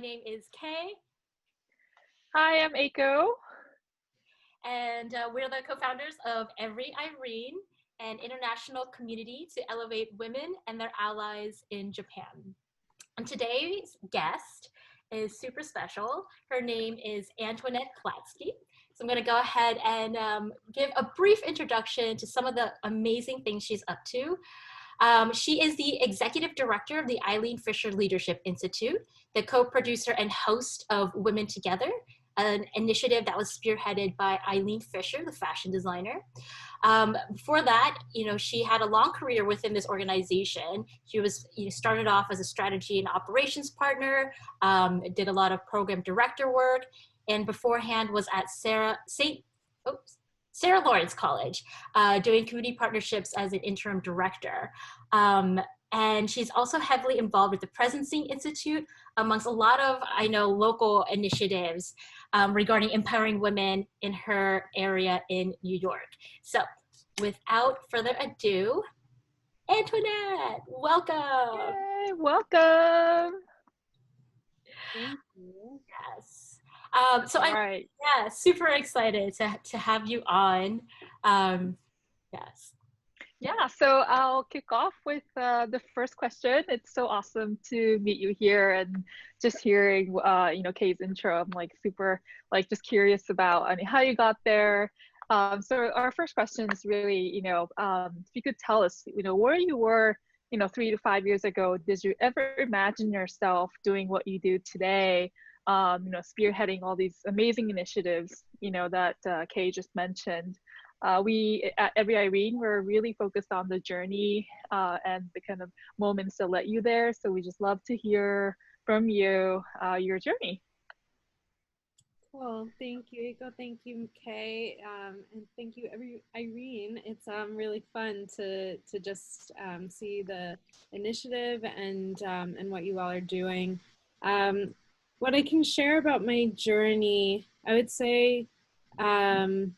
name is Kay. Hi, I'm Aiko. And we're the co-founders of Every Irene, an international community to elevate women and their allies in Japan. And today's guest is super special. Her name is Antoinette Klatzky. So I'm going to go ahead and give a brief introduction to some of the amazing things she's up to. She is the executive director of the Eileen Fisher Leadership Institute, the co-producer and host of Women Together, an initiative that was spearheaded by Eileen Fisher, the fashion designer. Before that, she had a long career within this organization. She was started off as a strategy and operations partner, did a lot of program director work, and beforehand was at Sarah Lawrence College, doing community partnerships as an interim director. And she's also heavily involved with the Presencing Institute, amongst a lot of, local initiatives regarding empowering women in her area in New York. So without further ado, Antoinette, welcome. Yay, welcome. Thank you. Yes. I'm super excited to have you on. Yes. Yeah, so I'll kick off with the first question. It's so awesome to meet you here, and just hearing Kay's intro. I'm super just curious about how you got there. So our first question is really if you could tell us where you were 3 to 5 years ago. Did you ever imagine yourself doing what you do today? Spearheading all these amazing initiatives that Kay just mentioned. We at Every Irene, we're really focused on the journey and the kind of moments that led you there. So we just love to hear from you your journey. Cool. Thank you, Aiko. Thank you, Kay. And thank you, Irene. It's really fun to just see the initiative and what you all are doing. What I can share about my journey, I would say, I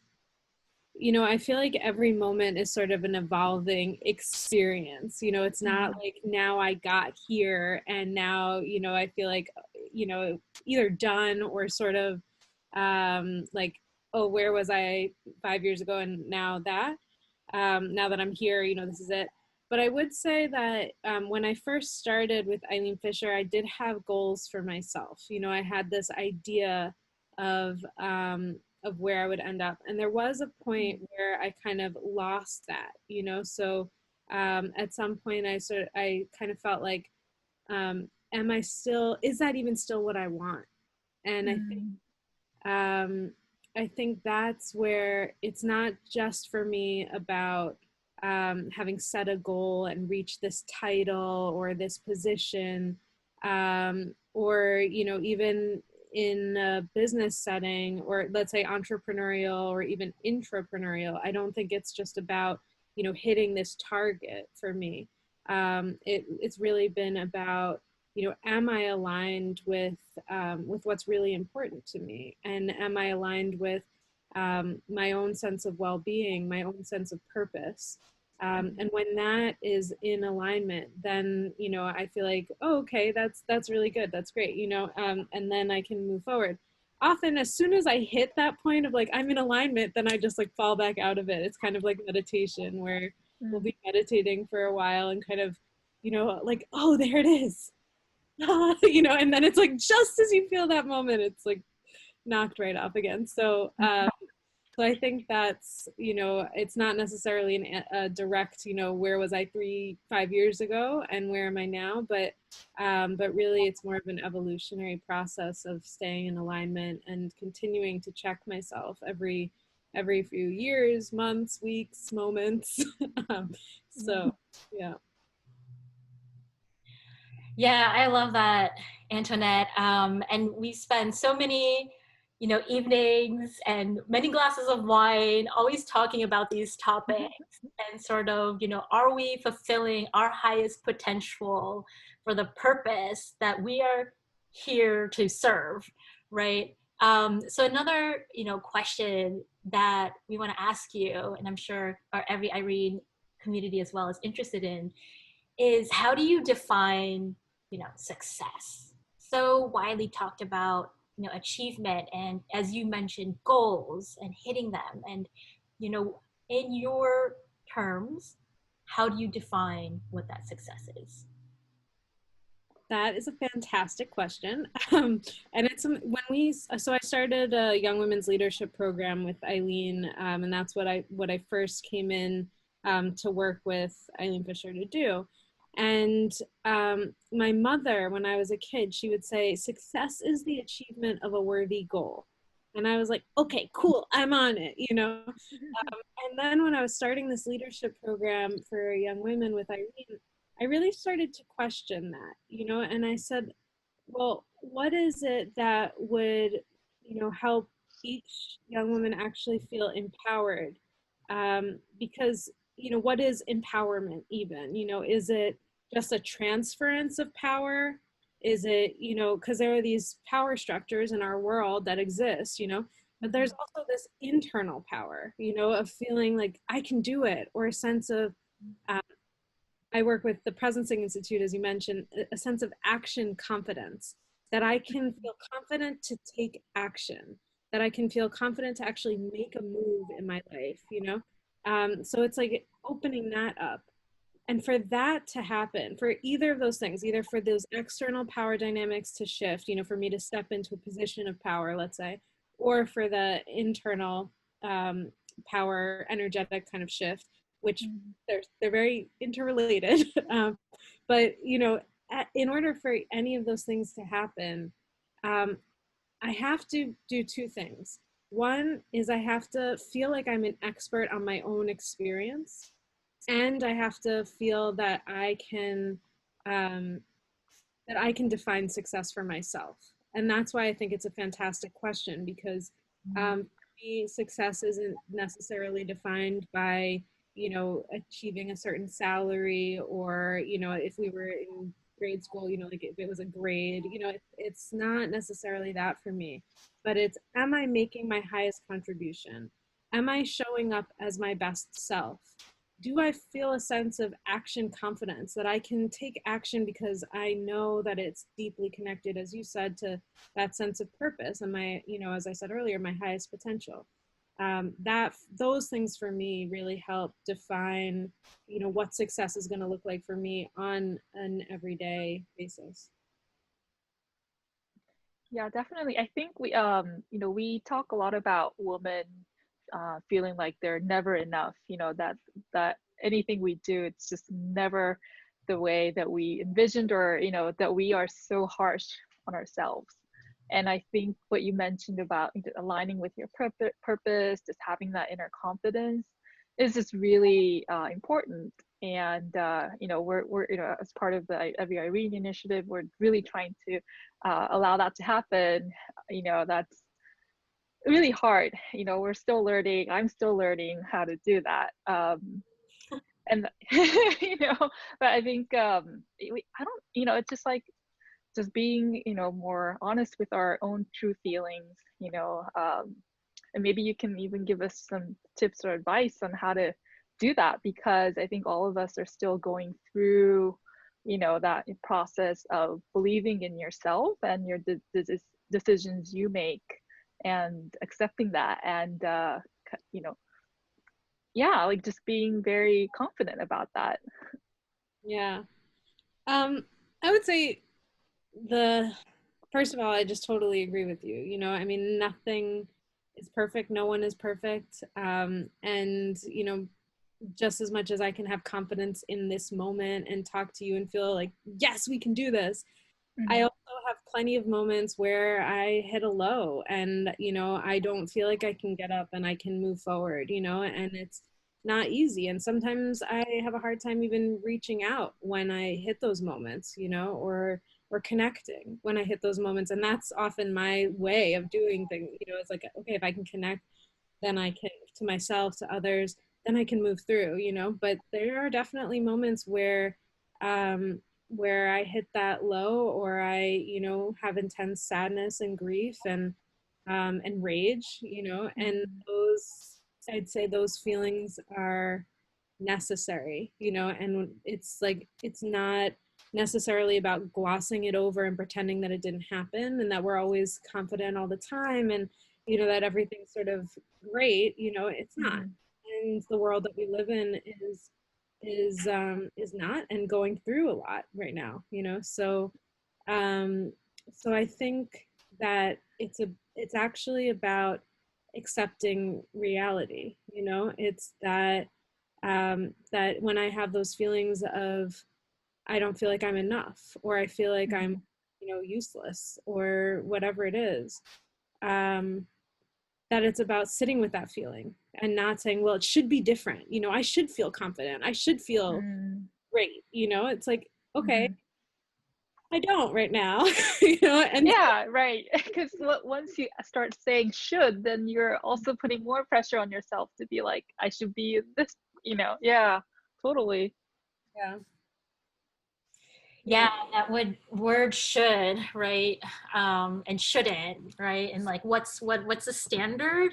feel like every moment is sort of an evolving experience. It's not like now I got here and now, I feel like, either done or sort of oh, where was I 5 years ago and now that I'm here, this is it. But I would say that when I first started with Eileen Fisher, I did have goals for myself. I had this idea of where I would end up. And there was a point where I kind of lost that, so at some point I kind of felt like, is that even still what I want? And I think that's where it's not just for me about having set a goal and reach this title or this position, or, even in a business setting, or let's say entrepreneurial or even intrapreneurial. I don't think it's just about, hitting this target for me. It's really been about, am I aligned with what's really important to me? And am I aligned with my own sense of well-being, my own sense of purpose? And when that is in alignment, then, I feel like, oh, okay, that's really good. That's great. And then I can move forward. Often, as soon as I hit that point of I'm in alignment, then I just fall back out of it. It's kind of like meditation, where we'll be meditating for a while and kind of, oh, there it is. And then it's just as you feel that moment, it's knocked right off again. So I think that's, it's not necessarily a direct, where was I 5 years ago and where am I now? But really it's more of an evolutionary process of staying in alignment and continuing to check myself every few years, months, weeks, moments. So, yeah. Yeah, I love that, Antoinette. And we spend so many evenings and many glasses of wine, always talking about these topics and sort of, are we fulfilling our highest potential for the purpose that we are here to serve, right? So another, question that we want to ask you, and I'm sure our Every Irene community as well is interested in, is how do you define, success? so widely talked about, achievement and, as you mentioned, goals and hitting them. And, in your terms, how do you define what that success is? That is a fantastic question. And it's so I started a young women's leadership program with Eileen, and that's what I first came in to work with Eileen Fisher to do. And my mother, when I was a kid, she would say, success is the achievement of a worthy goal. And I was like, okay, cool, I'm on it, and then when I was starting this leadership program for young women with Eileen, I really started to question that, and I said, well, what is it that would, help each young woman actually feel empowered? Because, what is empowerment even? Is it just a transference of power? Is it, because there are these power structures in our world that exist, but there's also this internal power, of feeling like I can do it, or a sense of, I work with the Presencing Institute, as you mentioned, a sense of action confidence, that I can feel confident to take action, that I can feel confident to actually make a move in my life, So it's like opening that up. And for that to happen, for either of those things, either for those external power dynamics to shift, for me to step into a position of power, let's say, or for the internal power, energetic kind of shift, which they're very interrelated. But in order for any of those things to happen, I have to do two things. One is I have to feel like I'm an expert on my own experience, and I have to feel that I can define success for myself. And that's why I think it's a fantastic question, because for me, success isn't necessarily defined by achieving a certain salary, or if we were in grade school, like if it was a grade, it's not necessarily that for me, but it's, am I making my highest contribution? Am I showing up as my best self? Do I feel a sense of action confidence, that I can take action because I know that it's deeply connected, as you said, to that sense of purpose and my, as I said earlier, my highest potential? Those things for me really help define, what success is going to look like for me on an everyday basis. Yeah, definitely. I think we talk a lot about women feeling like they're never enough, that anything we do, it's just never the way that we envisioned, or, that we are so harsh on ourselves. And I think what you mentioned about aligning with your purpose, just having that inner confidence is just really important. And, we're as part of the Every Irene initiative, we're really trying to allow that to happen. That's really hard. We're still learning. I'm still learning how to do that. And, but I think, I don't, it's just like, just being, more honest with our own true feelings, and maybe you can even give us some tips or advice on how to do that, because I think all of us are still going through, that process of believing in yourself and your decisions you make, and accepting that, and, yeah, like just being very confident about that. Yeah. I would say, first of all, I just totally agree with you. I mean, nothing is perfect. No one is perfect. And, just as much as I can have confidence in this moment and talk to you and feel like, yes, we can do this, I also have plenty of moments where I hit a low and, I don't feel like I can get up and I can move forward, and it's not easy. And sometimes I have a hard time even reaching out when I hit those moments, or connecting when I hit those moments. And that's often my way of doing things. It's like, okay, if I can connect, then I can, to myself, to others, then I can move through, but there are definitely moments where I hit that low, or I, have intense sadness and grief and rage, and those, I'd say those feelings are necessary, and it's like, it's not necessarily about glossing it over and pretending that it didn't happen, and that we're always confident all the time, and that everything's sort of great. It's not. And the world that we live in is not, and going through a lot right now. So I think that it's actually about accepting reality. It's that that when I have those feelings of I don't feel like I'm enough, or I feel like I'm useless, or whatever it is, that it's about sitting with that feeling and not saying, well, it should be different. I should feel confident. I should feel great. It's like, okay, I don't right now, and yeah, right. Because once you start saying should, then you're also putting more pressure on yourself to be like, I should be this, yeah, totally. Yeah. Yeah, that word should, right? And shouldn't, right? And like what's the standard?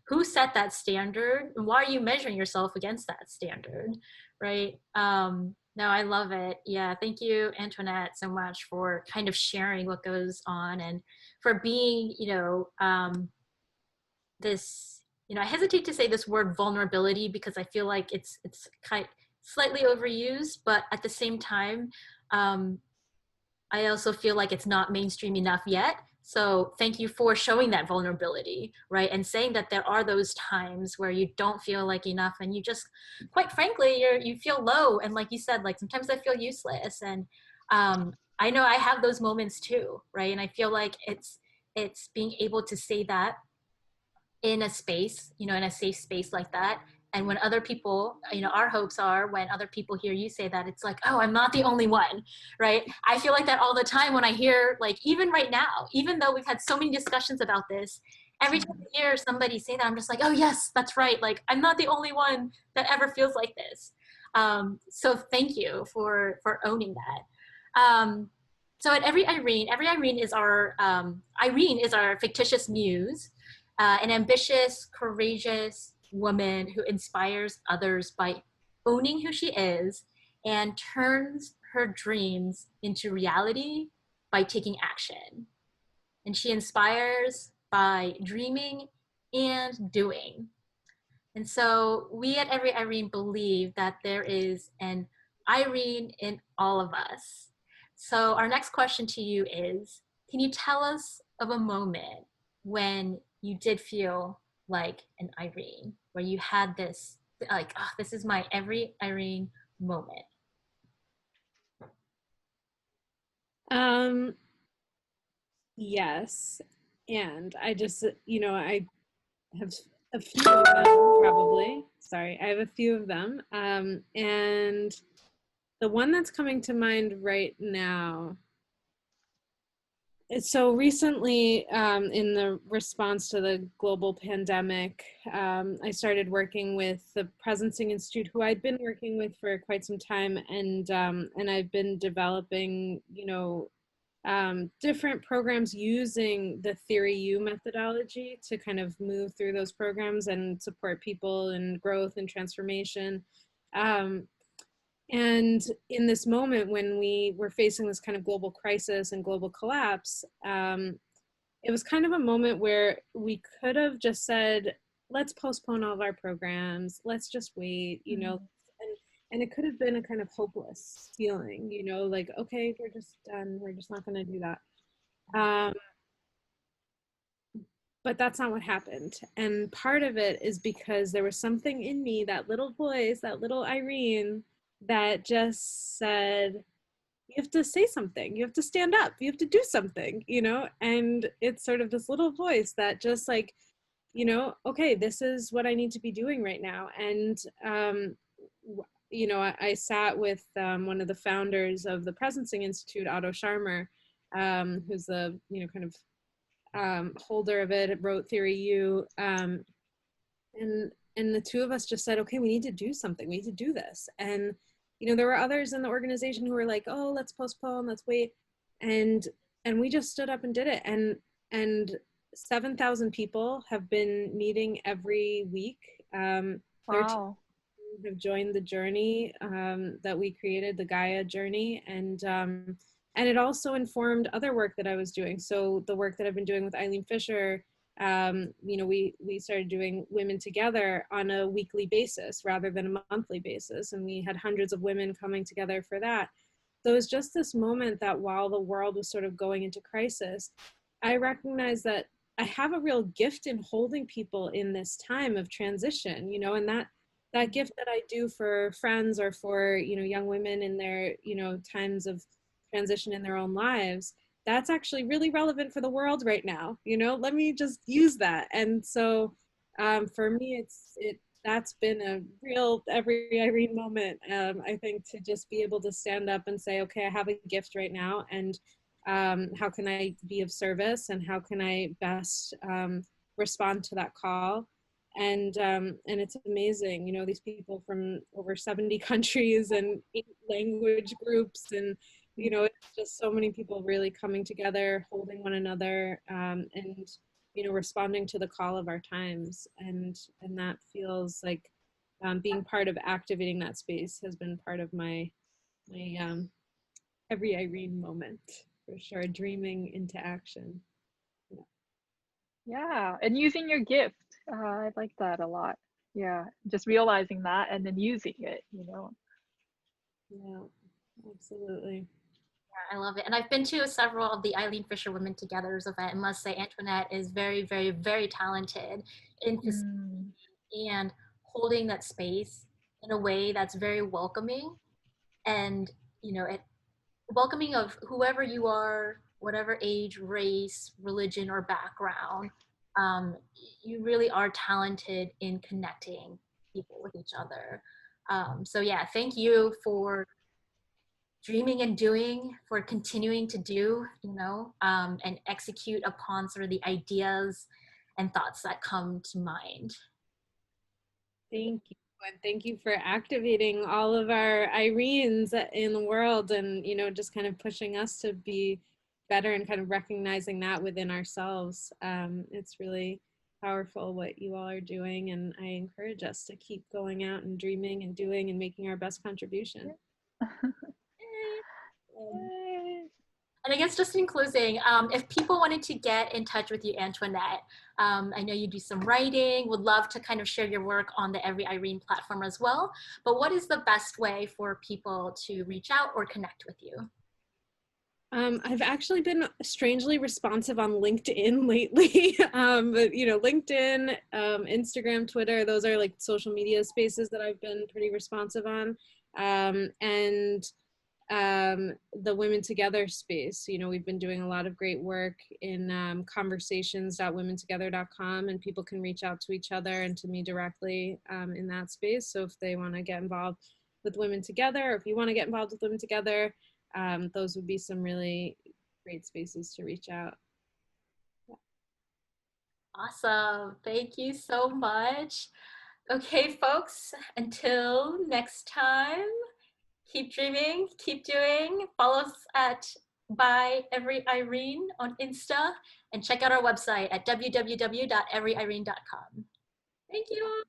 Who set that standard? And why are you measuring yourself against that standard? Right? No, I love it. Yeah, thank you, Antoinette, so much for kind of sharing what goes on, and for being, this, I hesitate to say this word vulnerability, because I feel like it's kind slightly overused, but at the same time, I also feel like it's not mainstream enough yet. So thank you for showing that vulnerability, right? And saying that there are those times where you don't feel like enough, and you just, quite frankly, you feel low. And like you said, like sometimes I feel useless. And I know I have those moments too, right? And I feel like it's being able to say that in a space, in a safe space like that. And when other people, our hopes are when other people hear you say that, it's like, oh, I'm not the only one, right? I feel like that all the time when I hear, like, even right now, even though we've had so many discussions about this, every time I hear somebody say that, I'm just like, oh yes, that's right. Like, I'm not the only one that ever feels like this. So thank you for owning that. So at every Irene is our fictitious muse, an ambitious, courageous woman who inspires others by owning who she is and turns her dreams into reality by taking action. And she inspires by dreaming and doing. And so we at Every Irene believe that there is an Irene in all of us. So our next question to you is, can you tell us of a moment when you did feel like an Irene, where you had this, like, oh, this is my Every Irene moment? Yes. And I just, I have a few of them, probably. Sorry, I have a few of them. And the one that's coming to mind right now, so recently, in the response to the global pandemic, I started working with the Presencing Institute, who I'd been working with for quite some time, and I've been developing, different programs using the Theory U methodology to kind of move through those programs and support people in growth and transformation. And in this moment when we were facing this kind of global crisis and global collapse, it was kind of a moment where we could have just said, let's postpone all of our programs, let's just wait, and it could have been a kind of hopeless feeling, like, okay, we're just done, we're just not going to do that. But that's not what happened. And part of it is because there was something in me, that little voice, that little Irene, that just said, you have to say something, you have to stand up, you have to do something, and it's sort of this little voice that just like, okay, this is what I need to be doing right now. And I sat with one of the founders of the Presencing Institute, Otto Scharmer, who's the kind of holder of it, wrote Theory U, and the two of us just said, okay, we need to do something, we need to do this. And there were others in the organization who were like, oh, let's postpone, let's wait, and we just stood up and did it. And 7,000 people have been meeting every week. Wow. have joined the journey that we created, the Gaia journey, and it also informed other work that I was doing. So the work that I've been doing with Eileen Fisher, you know, we started doing Women Together on a weekly basis rather than a monthly basis, and we had hundreds of women coming together for that. So it was just this moment that while the world was sort of going into crisis, I recognized that I have a real gift in holding people in this time of transition, you know, and that gift that I do for friends or for, you know, young women in their, you know, times of transition in their own lives, that's actually really relevant for the world right now, you know, let me just use that. And so for me, that's been a real every Irene moment, I think, to just be able to stand up and say, okay, I have a gift right now, and how can I be of service, and how can I best respond to that call? And it's amazing, you know, these people from over 70 countries and 8 language groups, and you know, it's just so many people really coming together, holding one another, and you know, responding to the call of our times. And that feels like being part of activating that space has been part of my every Irene moment, for sure. Dreaming into action. Yeah, and using your gift. I like that a lot. Yeah, just realizing that and then using it, you know. Yeah, absolutely. I love it. And I've been to several of the Eileen Fisher Women Together's event. I must say Antoinette is very, very, very talented in and holding that space in a way that's very welcoming, and, you know, it welcoming of whoever you are, whatever age, race, religion, or background. You really are talented in connecting people with each other. So yeah, thank you for dreaming and doing, for continuing to do, you know, and execute upon sort of the ideas and thoughts that come to mind. Thank you. And thank you for activating all of our Irenes in the world, and, you know, just kind of pushing us to be better and kind of recognizing that within ourselves. It's really powerful what you all are doing, and I encourage us to keep going out and dreaming and doing and making our best contribution. And I guess just in closing, if people wanted to get in touch with you, Antoinette, I know you do some writing, would love to kind of share your work on the Every Irene platform as well. But what is the best way for people to reach out or connect with you? I've actually been strangely responsive on LinkedIn lately. But, you know, LinkedIn, Instagram, Twitter, those are like social media spaces that I've been pretty responsive on. And the Women Together space, you know, we've been doing a lot of great work in conversations.womentogether.com, and people can reach out to each other and to me directly in that space. So if they want to get involved with Women Together, or if you want to get involved with Women Together, those would be some really great spaces to reach out. Yeah. Awesome. Thank you so much. Okay, folks, until next time, keep dreaming, keep doing. Follow us at by Every Irene on Insta, and check out our website at www.everyirene.com. Thank you.